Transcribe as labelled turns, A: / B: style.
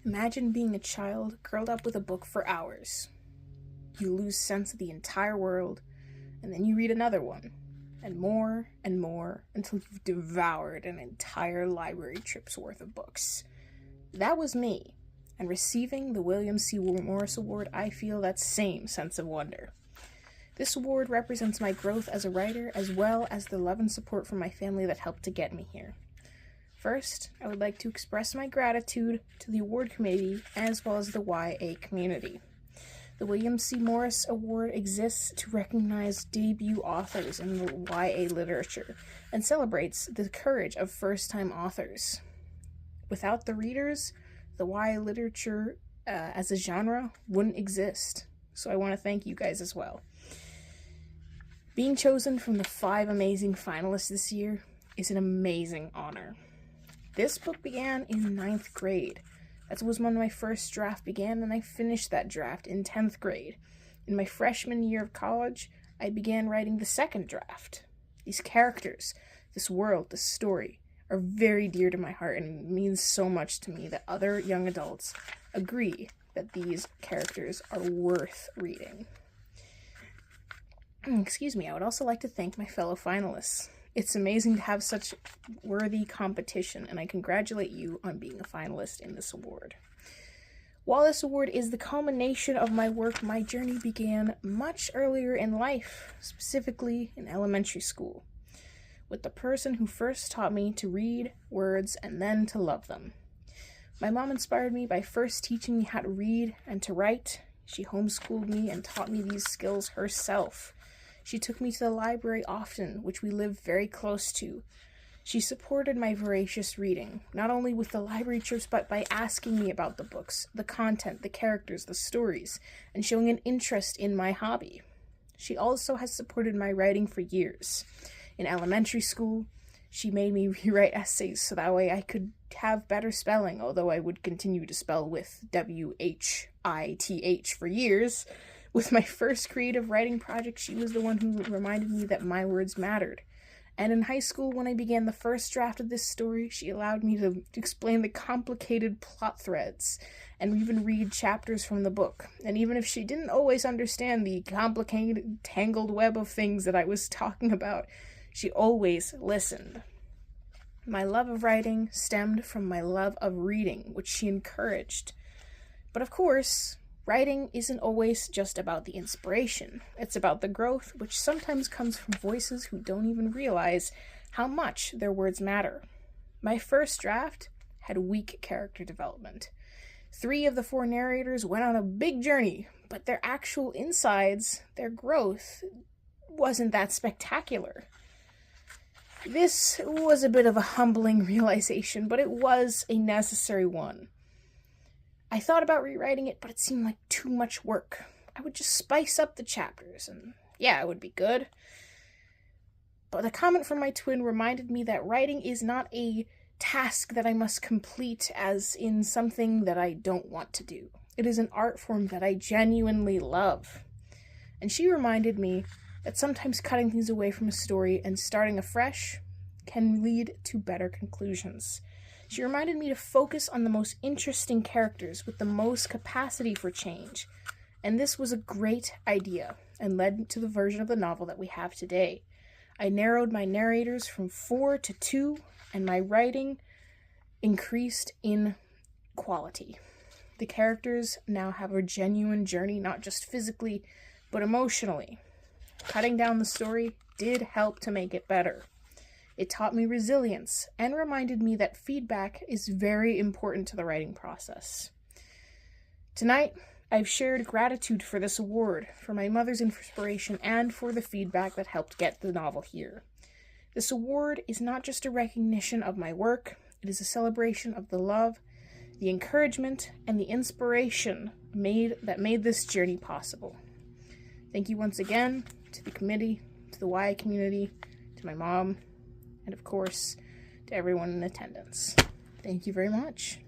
A: Imagine being a child curled up with a book for hours. You lose sense of the entire world, and then you read another one, and more, until you've devoured an entire library trip's worth of books. That was me, and receiving the William C. Morris Award, I feel that same sense of wonder. This award represents my growth as a writer, as well as the love and support from my family that helped to get me here. First, I would like to express my gratitude to the award committee as well as the YA community. The William C. Morris Award exists to recognize debut authors in the YA literature and celebrates the courage of first-time authors. Without the readers, the YA literature as a genre wouldn't exist, so I want to thank you guys as well. Being chosen from the 5 amazing finalists this year is an amazing honor. This book began in 9th grade. That was when my first draft began, and I finished that draft in 10th grade. In my freshman year of college, I began writing the second draft. These characters, this world, this story, are very dear to my heart, and it means so much to me that other young adults agree that these characters are worth reading. Excuse me, I would also like to thank my fellow finalists. It's amazing to have such worthy competition, and I congratulate you on being a finalist in this award. While this award is the culmination of my work, my journey began much earlier in life, specifically in elementary school, with the person who first taught me to read words and then to love them. My mom inspired me by first teaching me how to read and to write. She homeschooled me and taught me these skills herself. She took me to the library often, which we lived very close to. She supported my voracious reading, not only with the library trips, but by asking me about the books, the content, the characters, the stories, and showing an interest in my hobby. She also has supported my writing for years. In elementary school, she made me rewrite essays so that way I could have better spelling, although I would continue to spell with WHITH for years. With my first creative writing project, she was the one who reminded me that my words mattered. And in high school, when I began the first draft of this story, she allowed me to explain the complicated plot threads and even read chapters from the book. And even if she didn't always understand the complicated, tangled web of things that I was talking about, she always listened. My love of writing stemmed from my love of reading, which she encouraged. But of course, writing isn't always just about the inspiration. It's about the growth, which sometimes comes from voices who don't even realize how much their words matter. My first draft had weak character development. 3 of the 4 narrators went on a big journey, but their actual insides, their growth, wasn't that spectacular. This was a bit of a humbling realization, but it was a necessary one. I thought about rewriting it, but it seemed like too much work. I would just spice up the chapters, and yeah, it would be good. But a comment from my twin reminded me that writing is not a task that I must complete as in something that I don't want to do. It is an art form that I genuinely love. And she reminded me that sometimes cutting things away from a story and starting afresh can lead to better conclusions. She reminded me to focus on the most interesting characters with the most capacity for change, and this was a great idea and led to the version of the novel that we have today. I narrowed my narrators from 4 to 2, and my writing increased in quality. The characters now have a genuine journey, not just physically, but emotionally. Cutting down the story did help to make it better. It taught me resilience and reminded me that feedback is very important to the writing process. Tonight, I've shared gratitude for this award, for my mother's inspiration, and for the feedback that helped get the novel here. This award is not just a recognition of my work, it is a celebration of the love, the encouragement, and the inspiration that made this journey possible. Thank you once again to the committee, to the YA community, to my mom, and of course, to everyone in attendance. Thank you very much.